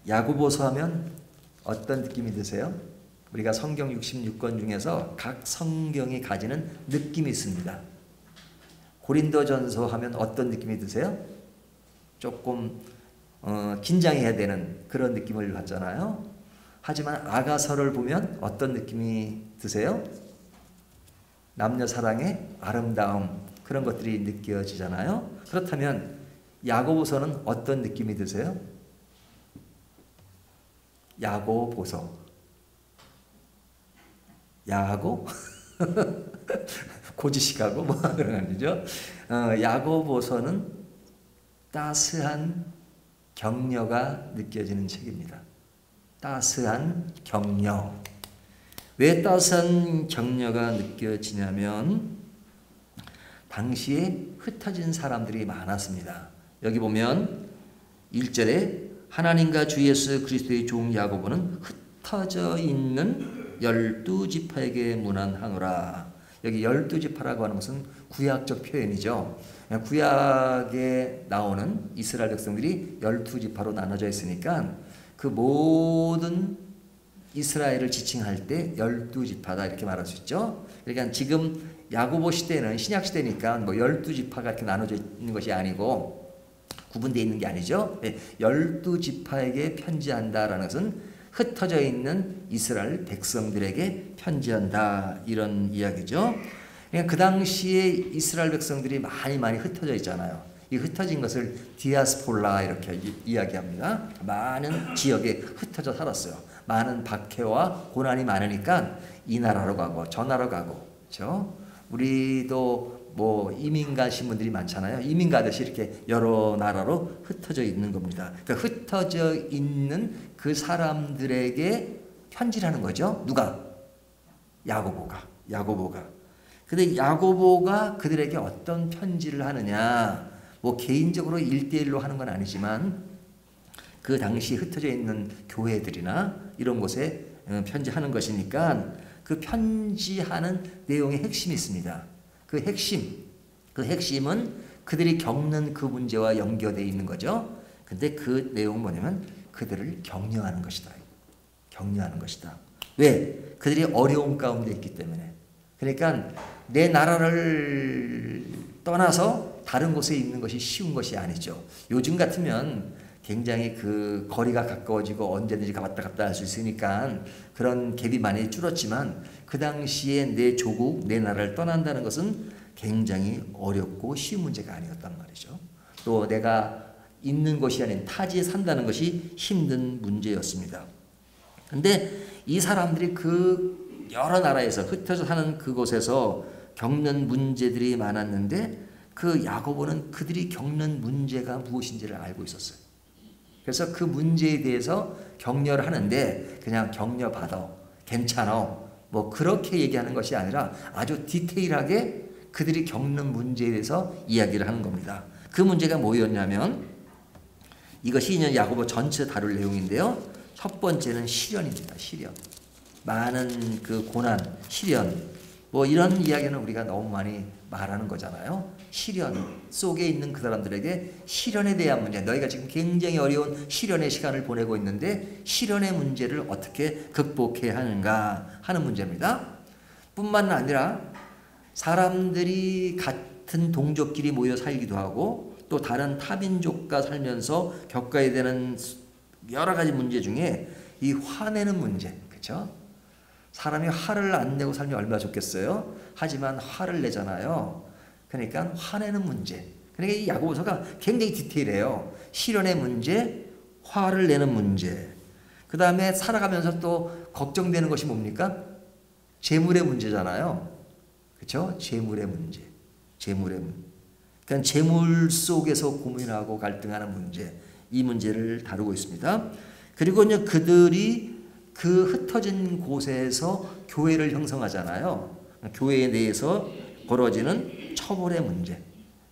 야고보서 하면 어떤 느낌이 드세요? 우리가 성경 66권 중에서 각 성경이 가지는 느낌이 있습니다. 고린도전서 하면 어떤 느낌이 드세요? 조금 긴장해야 되는 그런 느낌을 받잖아요. 하지만 아가서를 보면 어떤 느낌이 드세요? 남녀 사랑의 아름다움, 그런 것들이 느껴지잖아요. 그렇다면 야고보서는 어떤 느낌이 드세요? 야고보서. 야고? 고지식하고 뭐 그런 거죠. 야고보서는 따스한 격려가 느껴지는 책입니다. 따스한 격려. 왜 따스한 격려가 느껴지냐면 당시에 흩어진 사람들이 많았습니다. 여기 보면 1절에 하나님과 주 예수 그리스도의 종 야고보는 흩어져 있는 12지파에게 문안하노라. 여기 12지파라고 하는 것은 구약적 표현이죠. 구약에 나오는 이스라엘 백성들이 12지파로 나눠져 있으니까 그 모든 이스라엘을 지칭할 때 12지파다 이렇게 말할 수 있죠. 그러니까 지금 야고보 시대는 신약 시대니까 뭐 12지파가 이렇게 나눠져 있는 것이 아니고 구분되어 있는 게 아니죠. 12지파에게 편지한다라는 것은 흩어져 있는 이스라엘 백성들에게 편지한다 이런 이야기죠. 그러니까 그 당시에 이스라엘 백성들이 많이 흩어져 있잖아요. 이 흩어진 것을 디아스폴라 이렇게 이야기합니다. 많은 지역에 흩어져 살았어요. 많은 박해와 고난이 많으니까 이 나라로 가고 저 나라로 가고, 그렇죠? 우리도 뭐 이민 가신 분들이 많잖아요. 이민 가듯이 이렇게 여러 나라로 흩어져 있는 겁니다. 그러니까 흩어져 있는 그 사람들에게 편지를 하는 거죠. 누가? 야고보가. 근데 야고보가 그들에게 어떤 편지를 하느냐? 뭐 개인적으로 1대1로 하는 건 아니지만 그 당시 흩어져 있는 교회들이나 이런 곳에 편지하는 것이니까 그 편지하는 내용의 핵심이 있습니다. 그 핵심은 그들이 겪는 그 문제와 연결되어 있는 거죠. 근데 그 내용은 뭐냐면 그들을 격려하는 것이다. 격려하는 것이다. 왜? 그들이 어려움 가운데 있기 때문에. 그러니까 내 나라를 떠나서 다른 곳에 있는 것이 쉬운 것이 아니죠. 요즘 같으면 굉장히 그 거리가 가까워지고 언제든지 갔다 갔다 할 수 있으니까 그런 갭이 많이 줄었지만 그 당시에 내 조국, 내 나라를 떠난다는 것은 굉장히 어렵고 쉬운 문제가 아니었단 말이죠. 또 내가 있는 곳이 아닌 타지에 산다는 것이 힘든 문제였습니다. 근데 이 사람들이 그 여러 나라에서 흩어져 사는 그곳에서 겪는 문제들이 많았는데 그 야고보는 그들이 겪는 문제가 무엇인지를 알고 있었어요. 그래서 그 문제에 대해서 격려를 하는데 그냥 격려받아, 괜찮아, 뭐 그렇게 얘기하는 것이 아니라 아주 디테일하게 그들이 겪는 문제에 대해서 이야기를 하는 겁니다. 그 문제가 뭐였냐면 이것이 이제 야고보 전체 다룰 내용인데요. 첫 번째는 시련입니다. 시련. 많은 그 고난, 시련, 뭐 이런 이야기는 우리가 너무 많이 말하는 거잖아요. 시련 속에 있는 그 사람들에게 시련에 대한 문제, 너희가 지금 굉장히 어려운 시련의 시간을 보내고 있는데 시련의 문제를 어떻게 극복해야 하는가 하는 문제입니다. 뿐만 아니라 사람들이 같은 동족끼리 모여 살기도 하고 또 다른 타민족과 살면서 겪어야 되는 여러 가지 문제 중에 이 화내는 문제, 그렇죠? 사람이 화를 안 내고 살면 얼마나 좋겠어요? 하지만 화를 내잖아요. 그러니까 화내는 문제. 그러니까 이 야고보서가 굉장히 디테일해요. 시련의 문제, 화를 내는 문제. 그 다음에 살아가면서 또 걱정되는 것이 뭡니까? 재물의 문제잖아요. 그렇죠? 재물의 문제. 그러니까 재물 속에서 고민하고 갈등하는 문제. 이 문제를 다루고 있습니다. 그리고 이제 그들이 그 흩어진 곳에서 교회를 형성하잖아요. 교회에 대해서 벌어지는 처벌의 문제.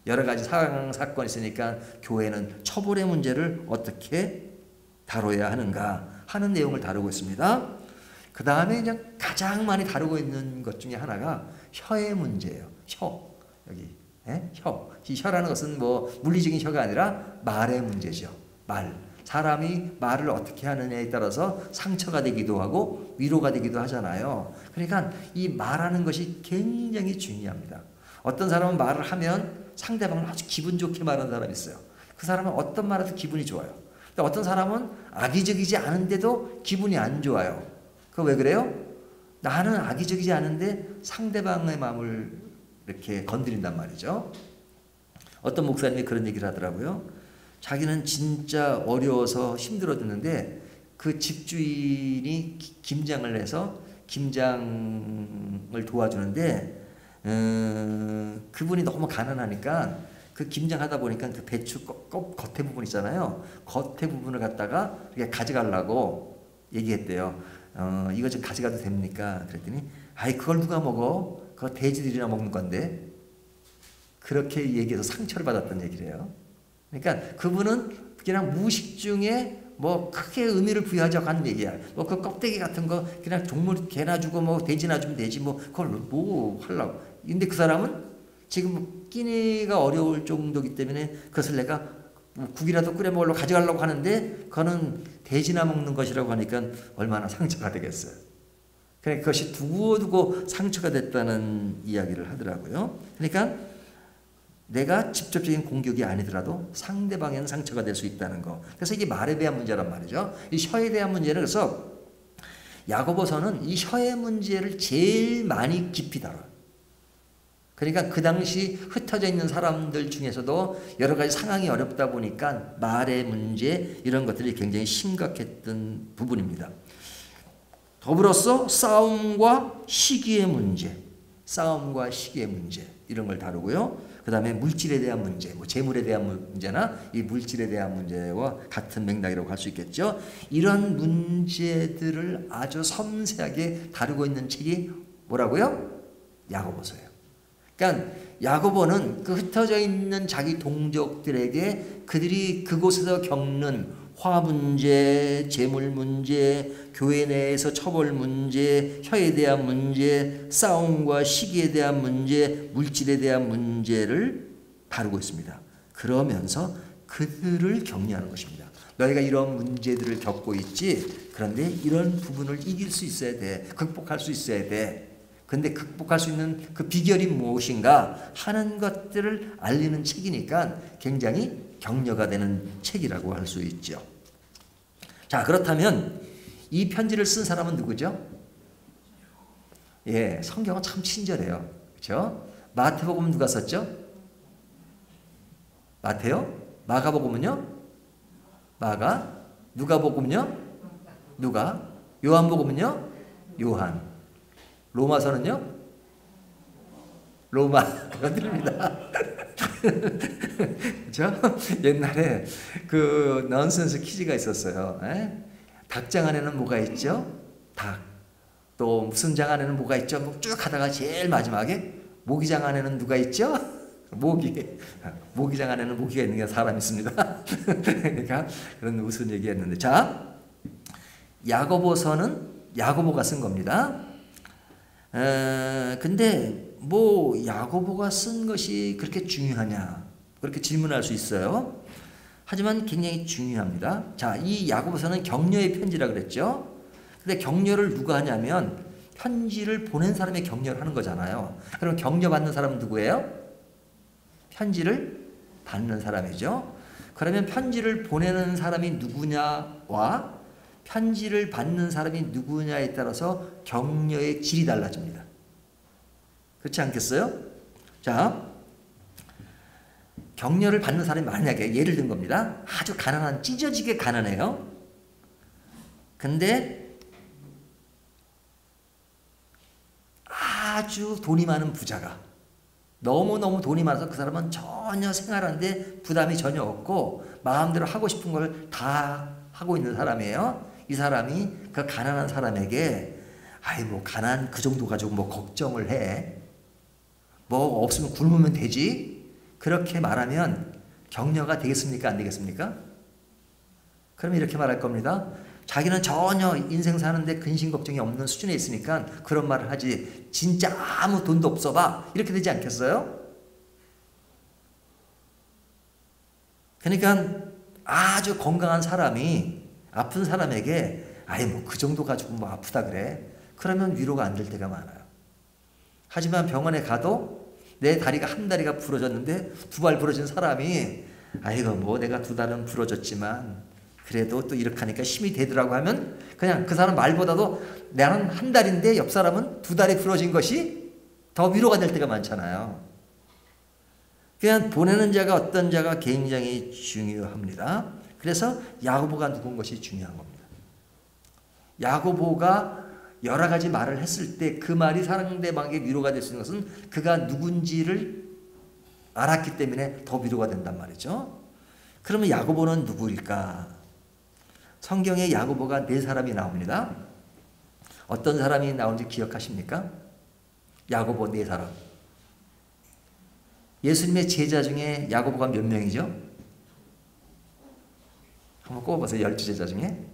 여러 가지 상황, 사건이 있으니까 교회는 처벌의 문제를 어떻게 다뤄야 하는가 하는 내용을 다루고 있습니다. 그 다음에 이제 가장 많이 다루고 있는 것 중에 하나가 혀의 문제예요. 여기 혀. 이 혀라는 것은 뭐 물리적인 혀가 아니라 말의 문제죠. 사람이 말을 어떻게 하느냐에 따라서 상처가 되기도 하고 위로가 되기도 하잖아요. 그러니까 이 말하는 것이 굉장히 중요합니다. 어떤 사람은 말을 하면 상대방을 아주 기분 좋게 말하는 사람이 있어요. 그 사람은 어떤 말해도 기분이 좋아요. 근데 어떤 사람은 악의적이지 않은데도 기분이 안 좋아요. 그거 왜 그래요? 나는 악의적이지 않은데 상대방의 마음을 이렇게 건드린단 말이죠. 어떤 목사님이 그런 얘기를 하더라고요. 자기는 진짜 어려워서 힘들어 죽는데 그 집주인이 김장을 해서 김장을 도와주는데 그분이 너무 가난하니까 그 김장하다 보니까 그 배추 겉에 부분 있잖아요. 겉에 부분을 갖다가 이렇게 가져가려고 얘기했대요. 이거 좀 가져가도 됩니까? 그랬더니 아이 그걸 누가 먹어? 그거 돼지들이나 먹는 건데. 그렇게 얘기해서 상처를 받았던 얘기래요. 그러니까 그분은 그냥 무식 중에 뭐 크게 의미를 부여하자고 하는 얘기야. 뭐 그 껍데기 같은 거 그냥 동물 개나 주고 뭐 돼지나 주면 되지 뭐 그걸 뭐 하려고. 근데 그 사람은 지금 끼니가 어려울 정도이기 때문에 그것을 내가 뭐 국이라도 끓여 먹으려고 가져가려고 하는데 그거는 돼지나 먹는 것이라고 하니까 얼마나 상처가 되겠어요. 그러니까 그것이 두고두고 상처가 됐다는 이야기를 하더라고요. 그러니까 내가 직접적인 공격이 아니더라도 상대방에는 상처가 될 수 있다는 거. 그래서 이게 말에 대한 문제란 말이죠. 이 혀에 대한 문제는 그래서 야고보서는 이 혀의 문제를 제일 많이 깊이 다뤄요. 그러니까 그 당시 흩어져 있는 사람들 중에서도 여러 가지 상황이 어렵다 보니까 말의 문제 이런 것들이 굉장히 심각했던 부분입니다. 더불어서 싸움과 시기의 문제, 싸움과 시기의 문제 이런 걸 다루고요. 그 다음에 물질에 대한 문제, 뭐 재물에 대한 문제나 이 물질에 대한 문제와 같은 맥락이라고 할 수 있겠죠. 이런 문제들을 아주 섬세하게 다루고 있는 책이 뭐라고요? 야고보서예요. 그러니까 야고보는 그 흩어져 있는 자기 동족들에게 그들이 그곳에서 겪는 화 문제, 재물 문제, 교회 내에서 처벌 문제, 혀에 대한 문제, 싸움과 시기에 대한 문제, 물질에 대한 문제를 다루고 있습니다. 그러면서 그들을 격려하는 것입니다. 너희가 이런 문제들을 겪고 있지. 그런데 이런 부분을 이길 수 있어야 돼. 극복할 수 있어야 돼. 근데 극복할 수 있는 그 비결이 무엇인가 하는 것들을 알리는 책이니까 굉장히 격려가 되는 책이라고 할 수 있죠. 자, 그렇다면 이 편지를 쓴 사람은 누구죠? 예, 성경은 참 친절해요. 그렇죠? 마태복음 누가 썼죠? 마태요? 마가복음은요? 마가. 누가복음은요? 누가. 요한복음은요? 요한. 로마서는요? 로마. 그렇습니다. 그렇죠? 옛날에 그 넌센스 퀴즈가 있었어요. 에? 닭장 안에는 뭐가 있죠? 닭. 또 무슨 장 안에는 뭐가 있죠? 뭐 쭉 하다가 제일 마지막에 모기장 안에는 누가 있죠? 모기. 모기장 안에는 모기가 있는 게 사람이 있습니다. 그러니까 그런 무슨 얘기였는데. 자, 야고보서는 야고보가 쓴 겁니다. 근데 뭐 야고보가 쓴 것이 그렇게 중요하냐? 그렇게 질문할 수 있어요. 하지만 굉장히 중요합니다. 자, 이 야고보서는 격려의 편지라 그랬죠. 근데 격려를 누가 하냐면 편지를 보낸 사람이 격려를 하는 거잖아요. 그럼 격려받는 사람은 누구예요? 편지를 받는 사람이죠. 그러면 편지를 보내는 사람이 누구냐와 편지를 받는 사람이 누구냐에 따라서 격려의 질이 달라집니다. 그렇지 않겠어요? 자, 격려를 받는 사람이 만약에 예를 든 겁니다. 아주 가난한, 찢어지게 가난해요. 근데 아주 돈이 많은 부자가 너무너무 돈이 많아서 그 사람은 전혀 생활하는데 부담이 전혀 없고 마음대로 하고 싶은 걸 다 하고 있는 사람이에요. 이 사람이 그 가난한 사람에게 아이 뭐 가난 그 정도 가지고 뭐 걱정을 해. 뭐 없으면 굶으면 되지. 그렇게 말하면 격려가 되겠습니까? 안 되겠습니까? 그럼 이렇게 말할 겁니다. 자기는 전혀 인생 사는데 근심 걱정이 없는 수준에 있으니까 그런 말을 하지. 진짜 아무 돈도 없어 봐. 이렇게 되지 않겠어요? 그러니까 아주 건강한 사람이 아픈 사람에게 아이 뭐 그 정도 가지고 뭐 아프다 그래. 그러면 위로가 안 될 때가 많아요. 하지만 병원에 가도 내 다리가 한 다리가 부러졌는데 두 발 부러진 사람이 아이고 뭐 내가 두 달은 부러졌지만 그래도 또 이렇게 하니까 힘이 되더라고 하면 그냥 그 사람 말보다도 나는 한 달인데 옆 사람은 두 달이 부러진 것이 더 위로가 될 때가 많잖아요. 그냥 보내는 자가 어떤 자가 굉장히 중요합니다. 그래서 야고보가 누군 것이 중요한 겁니다. 야고보가 여러 가지 말을 했을 때 그 말이 상대방에게 위로가 될 수 있는 것은 그가 누군지를 알았기 때문에 더 위로가 된단 말이죠. 그러면 야고보는 누구일까? 성경에 야고보가 네 사람이 나옵니다. 어떤 사람이 나오는지 기억하십니까? 야고보 네 사람. 예수님의 제자 중에 야고보가 몇 명이죠? 한번 꼽아보세요. 12제자 중에.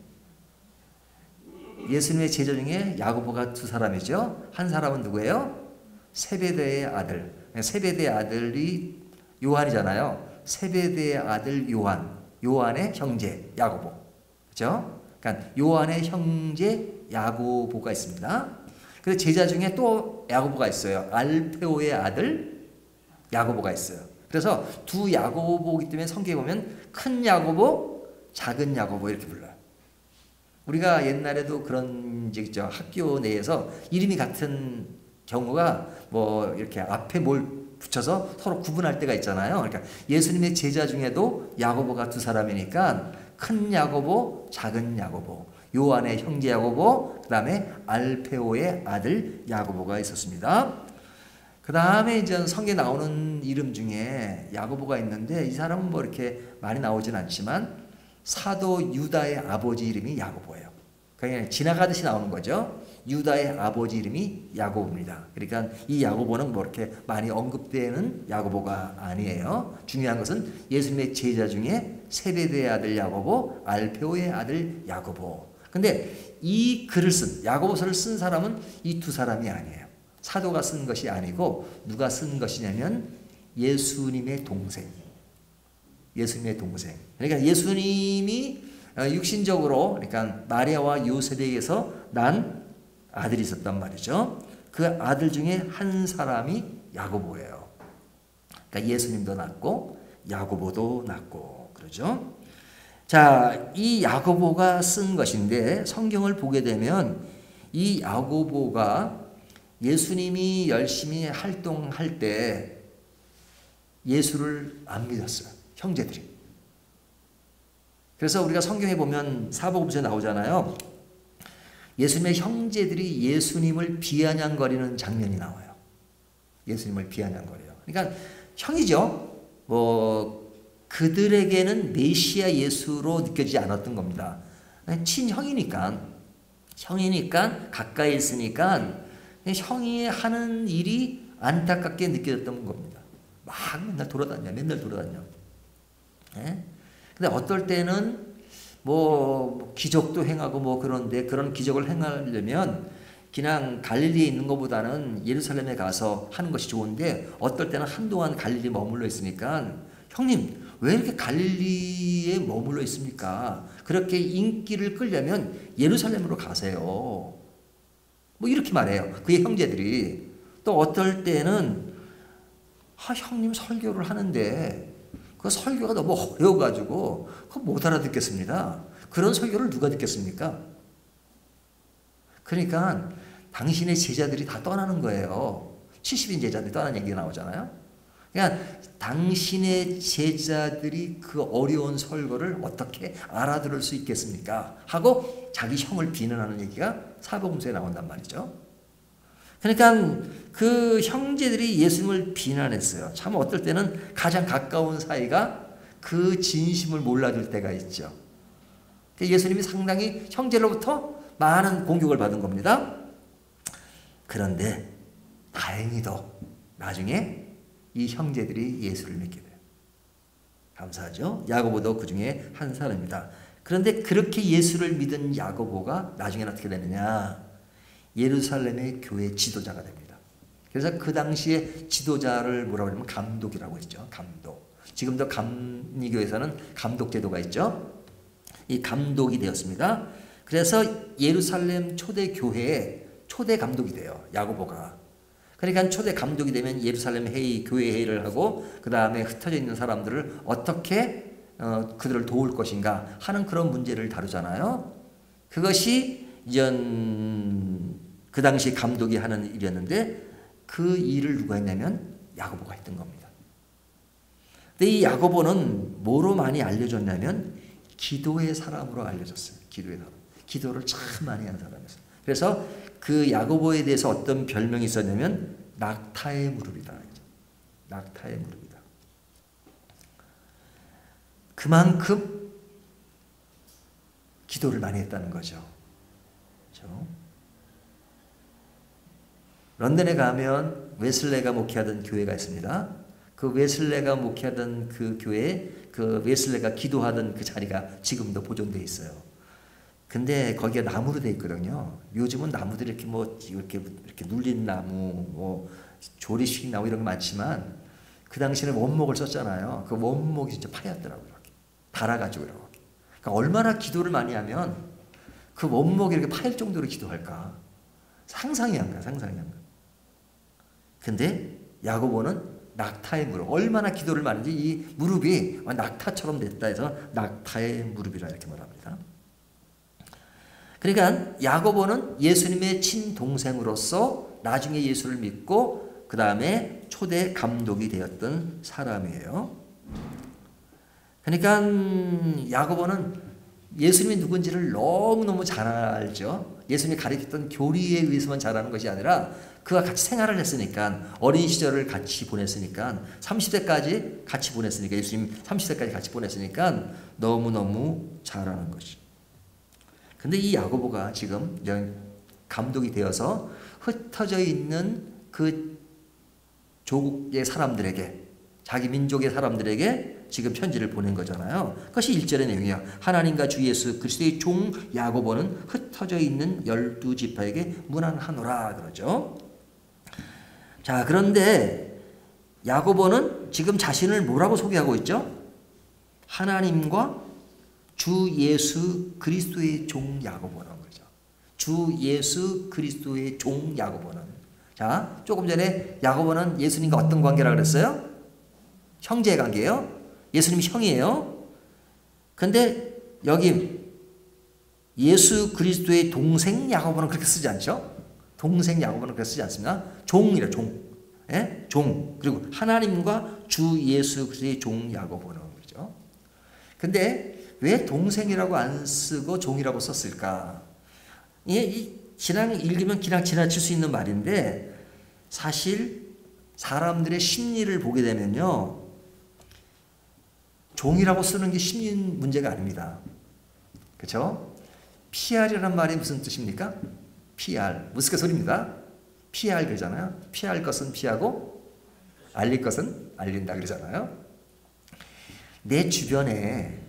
예수님의 제자 중에 야고보가 두 사람이죠. 한 사람은 누구예요? 세베대의 아들. 세베대의 아들이 요한이잖아요. 세베대의 아들 요한. 요한의 형제 야고보. 그렇죠? 그러니까 요한의 형제 야고보가 있습니다. 그래서 제자 중에 또 야고보가 있어요. 알페오의 아들 야고보가 있어요. 그래서 두 야고보이기 때문에 성경에 보면 큰 야고보, 작은 야고보 이렇게 불러요. 우리가 옛날에도 그런 적 있죠. 학교 내에서 이름이 같은 경우가 뭐 이렇게 앞에 뭘 붙여서 서로 구분할 때가 있잖아요. 그러니까 예수님의 제자 중에도 야고보가 두 사람이니까 큰 야고보, 작은 야고보, 요한의 형제 야고보, 그 다음에 알페오의 아들 야고보가 있었습니다. 그 다음에 이제 성경에 나오는 이름 중에 야고보가 있는데 이 사람은 뭐 이렇게 많이 나오진 않지만 사도 유다의 아버지 이름이 야고보예요. 그냥 지나가듯이 나오는 거죠. 유다의 아버지 이름이 야고보입니다. 그러니까 이 야고보는 뭐 이렇게 많이 언급되는 야고보가 아니에요. 중요한 것은 예수님의 제자 중에 세베대의 아들 야고보, 알페오의 아들 야고보. 근데 이 글을 쓴 야고보서를 쓴 사람은 이 두 사람이 아니에요. 사도가 쓴 것이 아니고 누가 쓴 것이냐면 예수님의 동생. 예수님의 동생. 그러니까 예수님이 육신적으로 그러니까 마리아와 요셉에게서 난 아들이 있었단 말이죠. 그 아들 중에 한 사람이 야고보예요. 그러니까 예수님도 낳고 야고보도 낳고 그러죠. 자, 이 야고보가 쓴 것인데 성경을 보게 되면 이 야고보가 예수님이 열심히 활동할 때 예수를 안 믿었어요. 형제들이. 그래서 우리가 성경에 보면 사복음서에 나오잖아요. 예수님의 형제들이 예수님을 비아냥거리는 장면이 나와요. 예수님을 비아냥거려요. 그러니까 형이죠. 뭐 그들에게는 메시아 예수로 느껴지지 않았던 겁니다. 친형이니까 가까이 있으니까 형이 하는 일이 안타깝게 느껴졌던 겁니다. 막 맨날 돌아다녀. 예? 근데 어떨 때는 뭐 기적도 행하고 뭐 그런데 그런 기적을 행하려면 그냥 갈릴리에 있는 것보다는 예루살렘에 가서 하는 것이 좋은데 어떨 때는 한동안 갈릴리에 머물러 있으니까 형님 왜 이렇게 갈릴리에 머물러 있습니까? 그렇게 인기를 끌려면 예루살렘으로 가세요. 뭐 이렇게 말해요. 그의 형제들이. 또 어떨 때는 형님 설교를 하는데 그 설교가 너무 어려워가지고 그거 못 알아듣겠습니다. 그런 설교를 누가 듣겠습니까? 그러니까 당신의 제자들이 다 떠나는 거예요. 70인 제자들이 떠난 얘기가 나오잖아요. 그러니까 당신의 제자들이 그 어려운 설교를 어떻게 알아들을 수 있겠습니까? 하고 자기 형을 비난하는 얘기가 사복음서에 나온단 말이죠. 그러니까 그 형제들이 예수님을 비난했어요. 참 어떨 때는 가장 가까운 사이가 그 진심을 몰라줄 때가 있죠. 예수님이 상당히 형제로부터 많은 공격을 받은 겁니다. 그런데 다행히도 나중에 이 형제들이 예수를 믿게 돼요. 감사하죠. 야고보도 그 중에 한 사람입니다. 그런데 그렇게 예수를 믿은 야고보가 나중에는 어떻게 되느냐? 예루살렘의 교회 지도자가 됩니다. 그래서 그 당시에 지도자를 뭐라고 하냐면 감독이라고 했죠. 감독. 지금도 감리교에서는 감독제도가 있죠. 이 감독이 되었습니다. 그래서 예루살렘 초대 교회의 초대 감독이 돼요. 야고보가. 그러니까 초대 감독이 되면 예루살렘 회의, 교회 회의를 하고 그 다음에 흩어져 있는 사람들을 어떻게 그들을 도울 것인가 하는 그런 문제를 다루잖아요. 그것이 그 당시 감독이 하는 일이었는데 그 일을 누가 했냐면 야고보가 했던 겁니다. 근데 이 야고보는 뭐로 많이 알려졌냐면 기도의 사람으로 알려졌어요. 기도의 사람. 기도를 참 많이 하는 사람이었어요. 그래서 그 야고보에 대해서 어떤 별명이 있었냐면 낙타의 무릎이다. 낙타의 무릎이다. 그만큼 기도를 많이 했다는 거죠. 그렇죠? 런던에 가면 웨슬레가 목회하던 교회가 있습니다. 그 웨슬레가 목회하던 그 교회에 그 웨슬레가 기도하던 그 자리가 지금도 보존되어 있어요. 근데 거기가 나무로 되어 있거든요. 요즘은 나무들이 이렇게 눌린 나무, 뭐 조리식 나무 이런 거 많지만 그 당시에는 원목을 썼잖아요. 그 원목이 진짜 파였더라고요. 이렇게 달아가지고 이렇게. 그러니까 얼마나 기도를 많이 하면 그 원목이 이렇게 파일 정도로 기도할까? 상상이 안 가, 상상이 안 가. 근데 야고보는 낙타의 무릎, 얼마나 기도를 많이 했는지 이 무릎이 낙타처럼 됐다 해서 낙타의 무릎이라 이렇게 말합니다. 그러니까 야고보는 예수님의 친동생으로서 나중에 예수를 믿고 그 다음에 초대 감독이 되었던 사람이에요. 그러니까 야고보는 예수님이 누군지를 너무너무 잘 알죠. 예수님이 가르쳤던 교리에 의해서만 잘하는 것이 아니라 그와 같이 생활을 했으니까 어린 시절을 같이 보냈으니까 30대까지 같이 보냈으니까 예수님 30대까지 같이 보냈으니까 너무너무 잘하는 것이. 근데 이 야고보가 지금 감독이 되어서 흩어져 있는 그 조국의 사람들에게 자기 민족의 사람들에게 지금 편지를 보낸 거잖아요. 그것이 1절의 내용이에요. 하나님과 주 예수 그리스도의 종 야고보는 흩어져 있는 12지파에게 문안하노라 그러죠. 자, 그런데 야고보는 지금 자신을 뭐라고 소개하고 있죠? 하나님과 주 예수 그리스도의 종 야고보라는 거죠. 주 예수 그리스도의 종 야고보는. 자, 조금 전에 야고보는 예수님과 어떤 관계라고 그랬어요? 형제의 관계예요. 예수님이 형이에요. 근데 여기 예수 그리스도의 동생 야고보는 그렇게 쓰지 않죠? 동생 야고보는 그렇게 쓰지 않습니다. 종이래, 종. 예? 종. 그리고 하나님과 주 예수 그리스도의 종 야고보는 거죠. 근데 왜 동생이라고 안 쓰고 종이라고 썼을까? 그냥 읽으면 그냥 지나칠 수 있는 말인데 사실 사람들의 심리를 보게 되면요. 종이라고 쓰는 게 심리 문제가 아닙니다. 그렇죠? PR이라는 말이 무슨 뜻입니까? PR. 무스갯소리입니다. PR 그러잖아요. 피할 것은 피하고 알릴 것은 알린다 그러잖아요. 내 주변에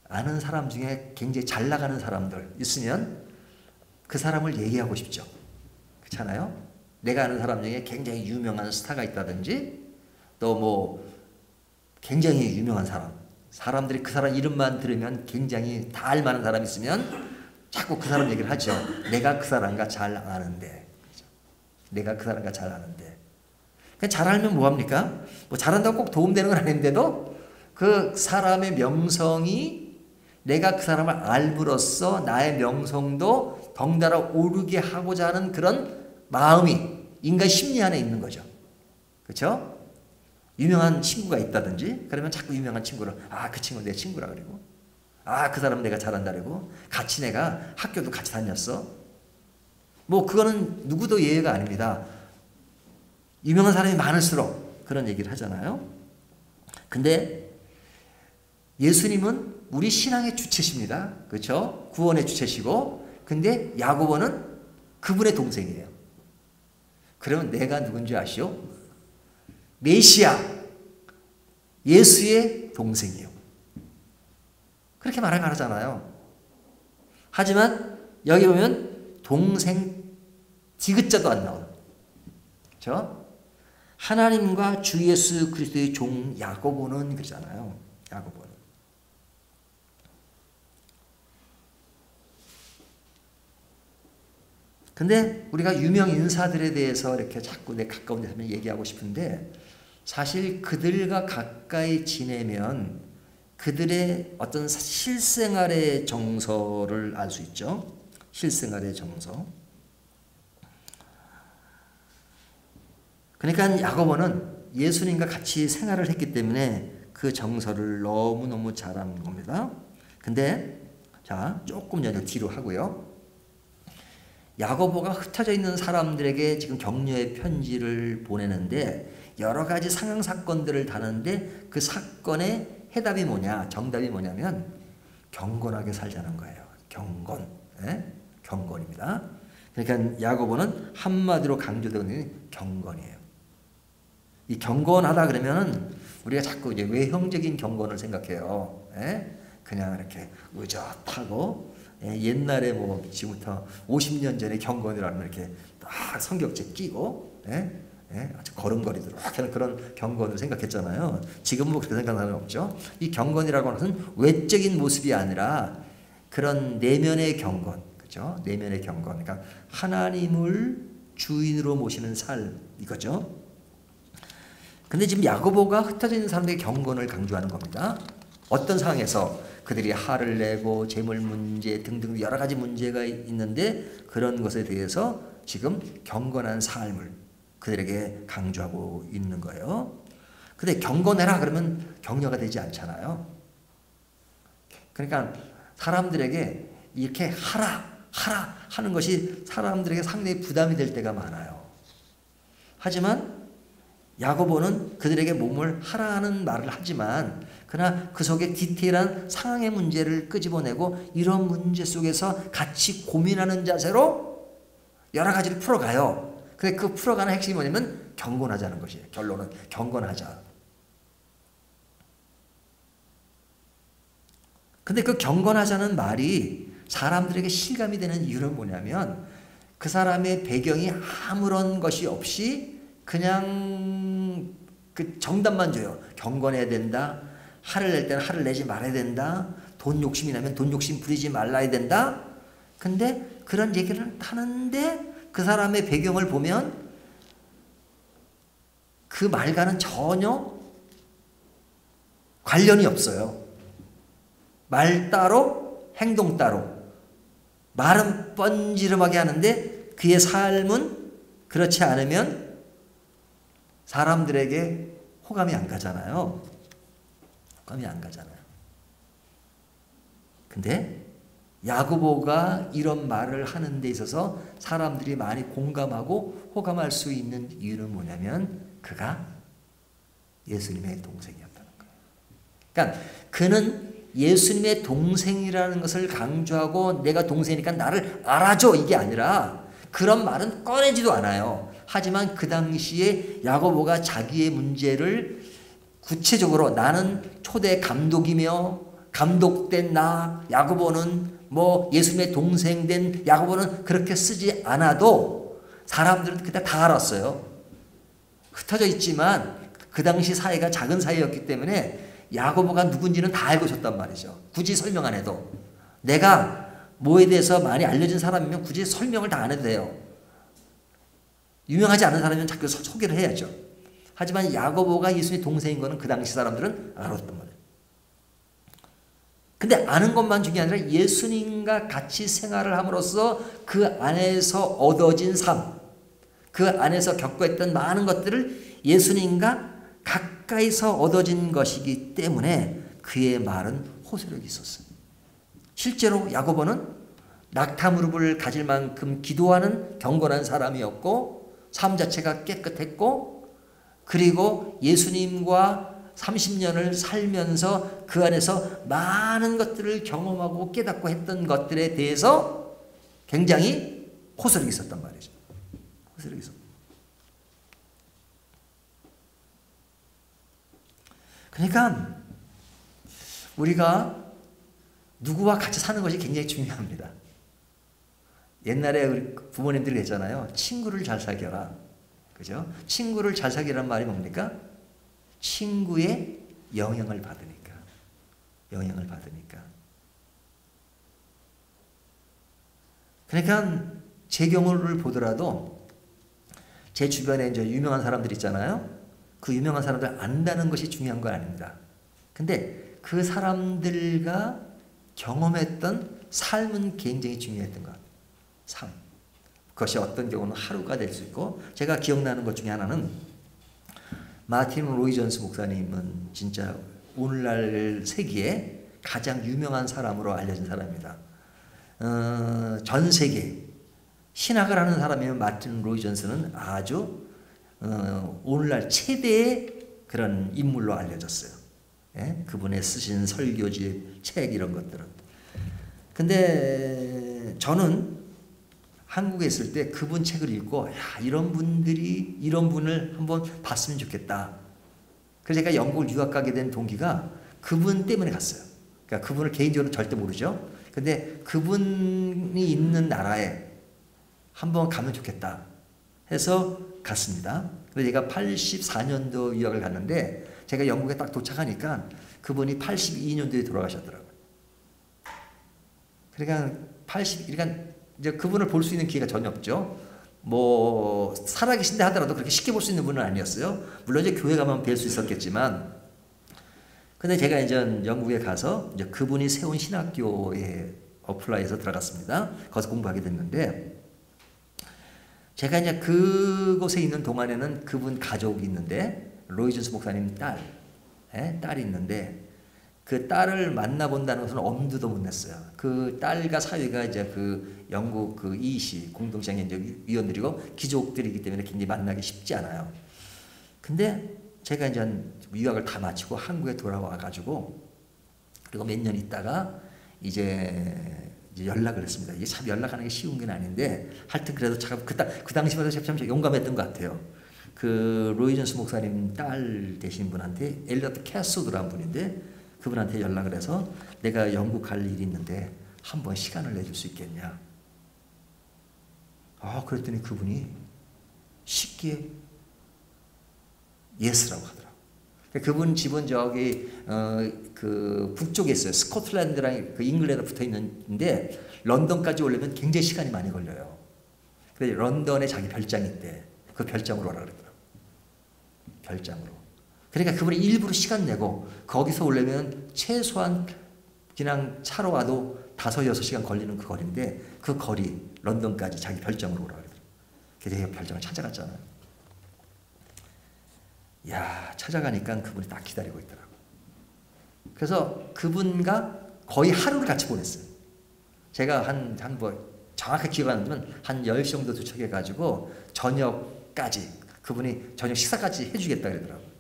아는 사람 중에 굉장히 잘 나가는 사람들 있으면 그 사람을 얘기하고 싶죠. 그렇잖아요? 내가 아는 사람 중에 굉장히 유명한 스타가 있다든지 또 뭐 굉장히 유명한 사람들이 그 사람 이름만 들으면 굉장히 다 알만한 사람 있으면 자꾸 그 사람 얘기를 하죠. 내가 그 사람과 잘 아는데. 내가 그 사람과 잘 아는데. 잘 알면 뭐합니까? 뭐 잘한다고 꼭 도움되는 건 아닌데도 그 사람의 명성이 내가 그 사람을 알므로써 나의 명성도 덩달아 오르게 하고자 하는 그런 마음이 인간 심리 안에 있는 거죠. 그렇죠? 유명한 친구가 있다든지 그러면 자꾸 유명한 친구를 그 친구 내 친구라 그러고 그 사람 내가 잘한다 그러고 같이 내가 학교도 같이 다녔어. 뭐 그거는 누구도 예외가 아닙니다. 유명한 사람이 많을수록 그런 얘기를 하잖아요. 근데 예수님은 우리 신앙의 주체십니다. 그렇죠? 구원의 주체시고 근데 야고보는 그분의 동생이에요. 그러면 내가 누군지 아시오? 메시아, 예수의 동생이에요. 그렇게 말을 하잖아요. 하지만 여기 보면 동생 디귿자도 안 나와요. 그렇죠? 하나님과 주 예수 그리스도의 종 야고보는 그러잖아요. 야고보는. 근데 우리가 유명 인사들에 대해서 이렇게 자꾸 내 가까운 데서 얘기하고 싶은데 사실 그들과 가까이 지내면 그들의 어떤 실생활의 정서를 알 수 있죠. 실생활의 정서. 그러니까 야고보는 예수님과 같이 생활을 했기 때문에 그 정서를 너무너무 잘 아는 겁니다. 근데 자, 조금 뒤로 하고요. 야고보가 흩어져 있는 사람들에게 지금 격려의 편지를 보내는데 여러 가지 상황 사건들을 다는데 그 사건의 해답이 뭐냐, 정답이 뭐냐면 경건하게 살자는 거예요. 경건, 경건입니다. 그러니까 야고보는 한마디로 강조되는 경건이에요. 이 경건하다 그러면은 우리가 자꾸 이제 외형적인 경건을 생각해요. 그냥 이렇게 의젓하고 옛날에 뭐 지금부터 50년 전에 경건이라는 이렇게 딱 성격책 끼고 아주 걸음걸이도록 하는 그런 경건을 생각했잖아요. 지금은 뭐 그렇게 생각하는 사람은 없죠. 이 경건이라고 하는 것은 외적인 모습이 아니라 그런 내면의 경건, 그렇죠? 내면의 경건, 그러니까 하나님을 주인으로 모시는 삶 이거죠. 근데 지금 야고보가 흩어져 있는 사람들의 경건을 강조하는 겁니다. 어떤 상황에서 그들이 화를 내고 재물 문제 등등 여러 가지 문제가 있는데 그런 것에 대해서 지금 경건한 삶을 그들에게 강조하고 있는 거예요. 근데 경건해라 그러면 격려가 되지 않잖아요. 그러니까 사람들에게 이렇게 하라 하는 것이 사람들에게 상당히 부담이 될 때가 많아요. 하지만 야고보는 그들에게 몸을 하라는 말을 하지만 그러나 그 속에 디테일한 상황의 문제를 끄집어내고 이런 문제 속에서 같이 고민하는 자세로 여러 가지를 풀어가요. 근데 그 풀어가는 핵심이 뭐냐면 경건하자는 것이에요. 결론은 경건하자. 근데 그 경건하자는 말이 사람들에게 실감이 되는 이유는 뭐냐면 그 사람의 배경이 아무런 것이 없이 그냥 그 정답만 줘요. 경건해야 된다. 화를 낼 때는 화를 내지 말아야 된다. 돈 욕심이 나면 돈 욕심 부리지 말아야 된다. 근데 그런 얘기를 하는데 그 사람의 배경을 보면 그 말과는 전혀 관련이 없어요. 말 따로 행동 따로. 말은 뻔지름하게 하는데 그의 삶은 그렇지 않으면 사람들에게 호감이 안 가잖아요. 호감이 안 가잖아요. 근데 야고보가 이런 말을 하는 데 있어서 사람들이 많이 공감하고 호감할 수 있는 이유는 뭐냐면 그가 예수님의 동생이었다는 거예요. 그러니까 그는 예수님의 동생이라는 것을 강조하고 내가 동생이니까 나를 알아줘 이게 아니라 그런 말은 꺼내지도 않아요. 하지만 그 당시에 야고보가 자기의 문제를 구체적으로 나는 초대 감독이며 감독된 나 야고보는 뭐 예수님의 동생 된 야고보는 그렇게 쓰지 않아도 사람들은 그때 다 알았어요. 흩어져 있지만 그 당시 사회가 작은 사회였기 때문에 야고보가 누군지는 다 알고 있었단 말이죠. 굳이 설명 안 해도. 내가 뭐에 대해서 많이 알려진 사람이면 굳이 설명을 다 안 해도 돼요. 유명하지 않은 사람이면 자꾸 소개를 해야죠. 하지만 야고보가 예수님의 동생인 거는 그 당시 사람들은 알았단 말이에요. 근데 아는 것만 중요한 게 아니라 예수님과 같이 생활을 함으로써 그 안에서 얻어진 삶, 그 안에서 겪어했던 많은 것들을 예수님과 가까이서 얻어진 것이기 때문에 그의 말은 호소력이 있었어요. 실제로 야고보는 낙타 무릎을 가질 만큼 기도하는 경건한 사람이었고 삶 자체가 깨끗했고 그리고 예수님과 30년을 살면서 그 안에서 많은 것들을 경험하고 깨닫고 했던 것들에 대해서 굉장히 호소력이 있었단 말이죠. 호소력이 있었다. 그러니까 우리가 누구와 같이 사는 것이 굉장히 중요합니다. 옛날에 우리 부모님들이 했잖아요. 친구를 잘 사귀어라. 그죠? 친구를 잘 사귀란 말이 뭡니까? 친구의 영향을 받으니까. 영향을 받으니까. 그러니까 제 경우를 보더라도 제 주변에 이제 유명한 사람들 있잖아요. 그 유명한 사람들 안다는 것이 중요한 건 아닙니다. 근데 그 사람들과 경험했던 삶은 굉장히 중요했던 것 같아요. 삶. 그것이 어떤 경우는 하루가 될 수 있고, 제가 기억나는 것 중에 하나는 마틴 로이 존스 목사님은 진짜 오늘날 세계에 가장 유명한 사람으로 알려진 사람입니다. 전 세계 신학을 하는 사람이면 마틴 로이 존스는 아주 오늘날 최대의 그런 인물로 알려졌어요. 예? 그분의 쓰신 설교집, 책 이런 것들은. 근데 저는 한국에 있을 때 그분 책을 읽고 야, 이런 분을 한번 봤으면 좋겠다. 그래서 제가 영국을 유학 가게 된 동기가 그분 때문에 갔어요. 그러니까 그분을 개인적으로 절대 모르죠. 근데 그분이 있는 나라에 한번 가면 좋겠다 해서 갔습니다. 그래서 제가 84년도 유학을 갔는데 제가 영국에 딱 도착하니까 그분이 82년도에 돌아가셨더라고요. 그러니까 이제 그분을 볼 수 있는 기회가 전혀 없죠. 뭐 살아계신데 하더라도 그렇게 쉽게 볼 수 있는 분은 아니었어요. 물론 이제 교회 가면 뵐 수 있었겠지만, 근데 제가 이제 영국에 가서 이제 그분이 세운 신학교에 어플라이해서 들어갔습니다. 거기서 공부하게 됐는데, 제가 이제 그곳에 있는 동안에는 그분 가족이 있는데 로이 존스 목사님 딸이 있는데 그 딸을 만나본다는 것은 엄두도 못 냈어요. 그 딸과 사위가 이제 그 영국 그 이시 공동체의 이제 위원들이고 귀족들이기 때문에 굉장히 만나기 쉽지 않아요. 근데 제가 이제 유학을 다 마치고 한국에 돌아와 가지고 그리고 몇 년 있다가 이제 연락을 했습니다. 이게 참 연락하는 게 쉬운 건 아닌데 하여튼 그래도 참 그 당시마다 참 용감했던 것 같아요. 그 로이 존스 목사님 딸 되신 분한테 엘리어트 캐소드라는 분인데 그분한테 연락을 해서 내가 영국 갈 일이 있는데 한번 시간을 내줄 수 있겠냐. 그랬더니 그분이 쉽게 예스라고 하더라고요. 그분 집은 저기 그 북쪽에 있어요. 스코틀랜드랑 그 잉글랜드 붙어 있는데 런던까지 오려면 굉장히 시간이 많이 걸려요. 그래서 런던에 자기 별장이 있대. 그 별장으로 오라 그러더라고요. 별장으로. 그러니까 그분이 일부러 시간 내고 거기서 오려면 최소한 그냥 차로 와도 5-6시간 걸리는 그 거리인데 그 거리 런던까지 자기 별장으로 오라 그러더라고요. 그래서 제가 별장을 찾아갔잖아요. 야, 찾아가니까 그분이 딱 기다리고 있더라고요. 그래서 그분과 거의 하루를 같이 보냈어요. 제가 정확하게 기억 안 나면 한 10시 정도 도착해가지고 저녁까지 그분이 저녁 식사까지 해주겠다 그러더라고요.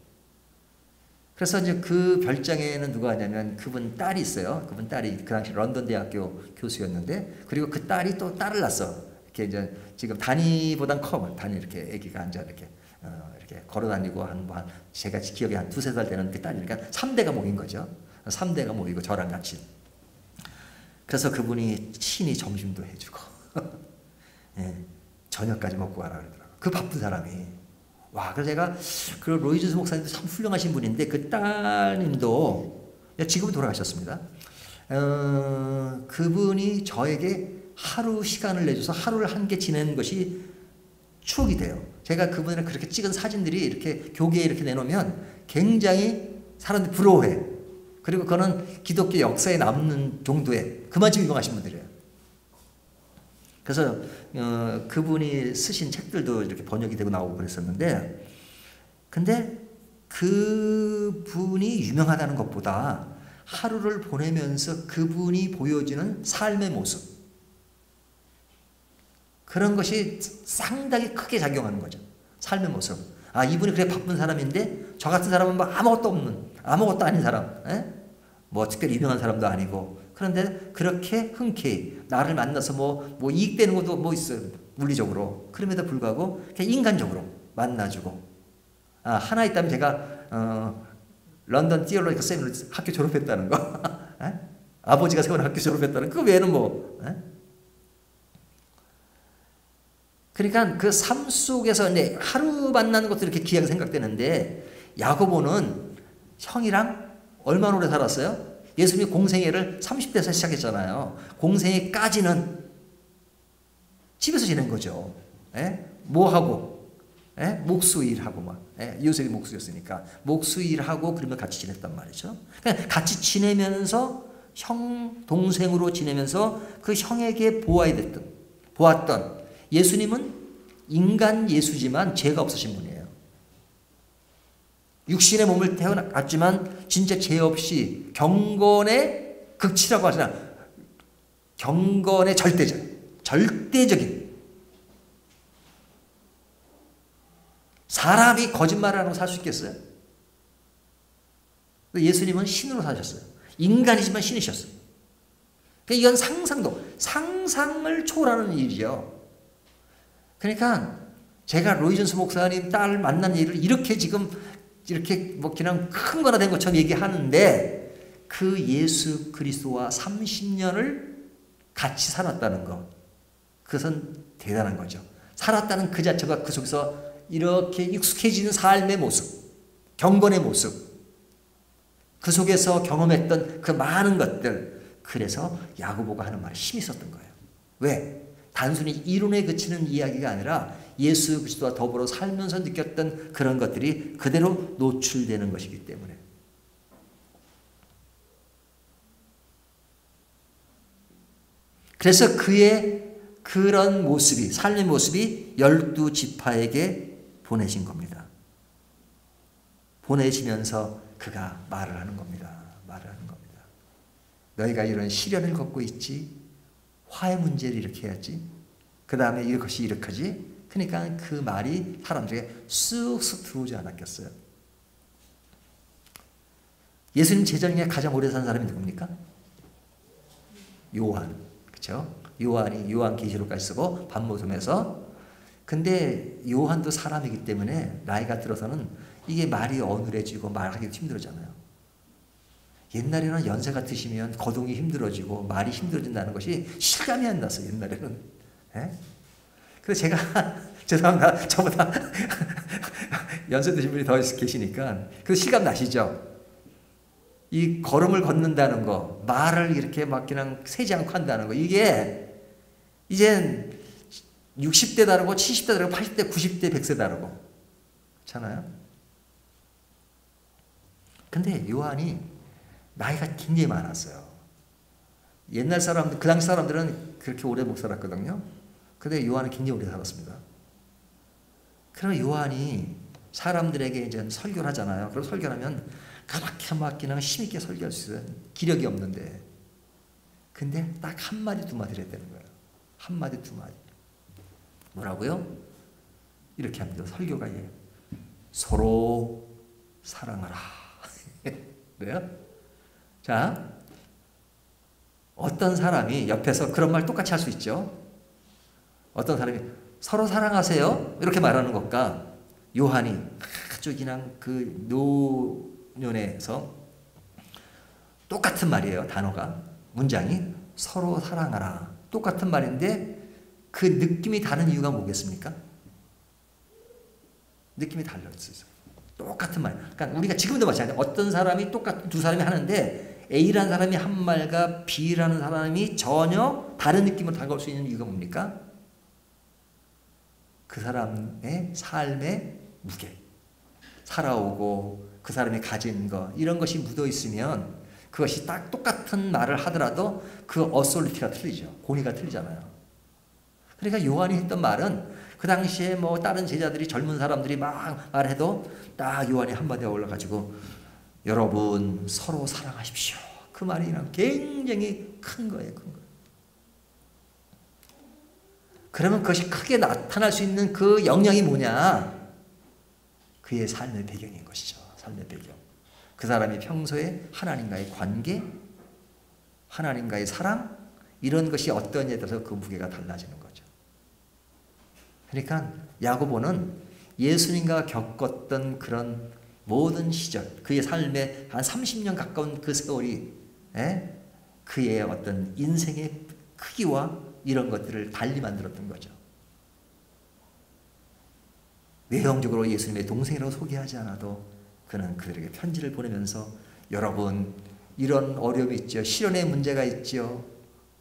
그래서 이제 그 별장에는 누가 하냐면 그분 딸이 있어요. 그분 딸이 그 당시 런던 대학교 교수였는데 그리고 그 딸이 또 딸을 낳았어. 이렇게 이제 지금 단이보단 커. 단이 이렇게 아기가 앉아 이렇게 걸어 다니고 제가 기억에 한 2-3살 되는 그 딸이니까 3대가 모인 거죠. 3대가 모이고 저랑 같이. 그래서 그분이 친히 점심도 해주고 예, 저녁까지 먹고 가라 그러더라고요. 그 바쁜 사람이. 와, 그래서 제가 그 로이 존스 목사님도 참 훌륭하신 분인데 그 따님도 지금은 돌아가셨습니다. 그분이 저에게 하루 시간을 내줘서 하루를 함께 지내는 것이 추억이 돼요. 제가 그분이랑 그렇게 찍은 사진들이 이렇게 교계에 이렇게 내놓으면 굉장히 사람들이 부러워해. 그리고 그거는 기독교 역사에 남는 정도의 그만큼 유명하신 분들이에요. 그래서 그분이 쓰신 책들도 이렇게 번역이 되고 나오고 그랬었는데, 근데 그분이 유명하다는 것보다 하루를 보내면서 그분이 보여주는 삶의 모습, 그런 것이 상당히 크게 작용하는 거죠. 삶의 모습. 이분이 그래 바쁜 사람인데 저 같은 사람은 뭐 아무것도 아닌 사람, 뭐 특별히 유명한 사람도 아니고, 그런데 그렇게 흔쾌히 나를 만나서 뭐 이익되는 것도 뭐 있어요. 물리적으로. 그럼에도 불구하고 그냥 인간적으로 만나주고. 하나 있다면 제가 런던 티올로지컬 세미나리 학교 졸업했다는 거. 아버지가 세운 학교 졸업했다는 그 외에는 그러니까 그 삶 속에서 이제 하루 만나는 것도 이렇게 귀하게 생각되는데 야고보는 형이랑 얼마나 오래 살았어요? 예수님이 공생애를 30대에서 시작했잖아요. 공생애까지는 집에서 지낸 거죠. 예? 뭐 하고? 예? 목수일하고 막. 예? 요셉이 목수였으니까 목수일하고 그러면 같이 지냈단 말이죠. 그러니까 같이 지내면서 형 동생으로 지내면서 그 형에게 보았던 예수님은 인간 예수지만 죄가 없으신 분이에요. 육신의 몸을 태어났지만 진짜 죄 없이 경건의 극치라고 하잖아. 경건의 절대적인 사람이 거짓말을 하고 살 수 있겠어요? 예수님은 신으로 사셨어요. 인간이지만 신이셨어요. 그러니까 이건 상상을 초월하는 일이죠. 그러니까 제가 로이존스 목사님 딸 만난 일을 이렇게 지금 이렇게 뭐 그냥 큰 거나 된 것처럼 얘기하는데 그 예수 그리스도와 30년을 같이 살았다는 거, 그것은 대단한 거죠. 살았다는 그 자체가 그 속에서 이렇게 익숙해지는 삶의 모습, 경건의 모습, 그 속에서 경험했던 그 많은 것들, 그래서 야고보가 하는 말에 힘이 있었던 거예요. 왜? 단순히 이론에 그치는 이야기가 아니라 예수 그리스도와 더불어 살면서 느꼈던 그런 것들이 그대로 노출되는 것이기 때문에. 그래서 그의 그런 모습이, 삶의 모습이 12지파에게 보내진 겁니다. 보내지면서 그가 말을 하는 겁니다. 너희가 이런 시련을 겪고 있지, 화해 문제를 이렇게 해야지, 그 다음에 이것이 이렇게 하지. 그러니까 그 말이 사람들에게 쑥쑥 들어오지 않았겠어요. 예수님 제자 중에 가장 오래 산 사람이 누굽니까? 요한. 그렇죠? 요한이 요한계시록까지 쓰고 반모섬에서. 근데 요한도 사람이기 때문에 나이가 들어서는 이게 말이 어눌해지고 말하기도 힘들어잖아요. 옛날에는 연세가 드시면 거동이 힘들어지고 말이 힘들어진다는 것이 실감이 안 났어요. 옛날에는. 예? 그래서 제가 죄송합니다. 저보다 연세 드신 분이 더 계시니까 그 실감 나시죠? 이 걸음을 걷는다는 거, 말을 이렇게 막 그냥 세지 않고 한다는 거, 이게 이젠 60대 다르고 70대 다르고 80대, 90대, 100세 다르고 그렇잖아요. 근데 요한이 나이가 굉장히 많았어요. 옛날 사람들, 그 당시 사람들은 그렇게 오래 못 살았거든요. 근데 요한은 굉장히 오래 살았습니다. 그럼 요한이 사람들에게 이제 설교를 하잖아요. 그럼 설교를 하면 그렇게 막 그냥 힘있게 설교할 수 있어요. 기력이 없는데. 근데 딱 한 마디 두 마디를 해야 되는 거예요. 한 마디 두 마디. 뭐라고요? 이렇게 합니다. 설교가 서로 사랑하라. 그래요? 자, 어떤 사람이 옆에서 그런 말 똑같이 할 수 있죠. 어떤 사람이 서로 사랑하세요 이렇게 말하는 것과 요한이 아주 그냥 그 노년에서 똑같은 말이에요. 단어가, 문장이 서로 사랑하라 똑같은 말인데 그 느낌이 다른 이유가 뭐겠습니까? 느낌이 달라요. 똑같은 말. 그러니까 우리가 지금도 마찬가지예요. 어떤 사람이 똑같은 두 사람이 하는데 A라는 사람이 한 말과 B라는 사람이 전혀 다른 느낌으로 다가올 수 있는 이유가 뭡니까? 그 사람의 삶의 무게, 살아오고 그 사람이 가진 것, 이런 것이 묻어 있으면 그것이 딱 똑같은 말을 하더라도 그 어소리티가 틀리죠. 고니가 틀리잖아요. 그러니까 요한이 했던 말은 그 당시에 뭐 다른 제자들이, 젊은 사람들이 막 말해도 딱 요한이 한마디에 올라가지고 여러분 서로 사랑하십시오. 그 말이 굉장히 큰 거예요. 큰 거. 그러면 그것이 크게 나타날 수 있는 그 영향이 뭐냐? 그의 삶의 배경인 것이죠. 삶의 배경. 그 사람이 평소에 하나님과의 관계, 하나님과의 사랑, 이런 것이 어떠냐에 따라서 그 무게가 달라지는 거죠. 그러니까 야고보는 예수님과 겪었던 그런 모든 시절, 그의 삶의 한 30년 가까운 그 세월이 그의 어떤 인생의 크기와 이런 것들을 달리 만들었던 거죠. 외형적으로 예수님의 동생이라고 소개하지 않아도 그는 그들에게 편지를 보내면서 여러분 이런 어려움이 있죠. 실현의 문제가 있죠.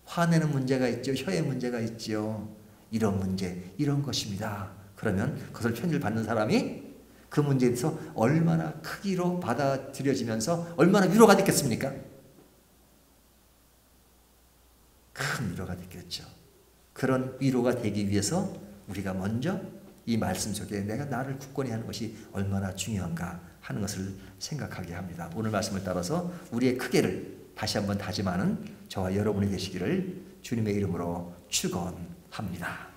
화내는 문제가 있죠. 혀의 문제가 있죠. 이런 문제, 이런 것입니다. 그러면 그것을 편지를 받는 사람이 그 문제에 대해서 얼마나 크기로 받아들여지면서 얼마나 위로가 됐겠습니까? 큰 위로가 됐겠죠. 그런 위로가 되기 위해서 우리가 먼저 이 말씀 속에 내가 나를 굳건히 하는 것이 얼마나 중요한가 하는 것을 생각하게 합니다. 오늘 말씀을 따라서 우리의 크게를 다시 한번 다짐하는 저와 여러분이 되시기를 주님의 이름으로 축원합니다.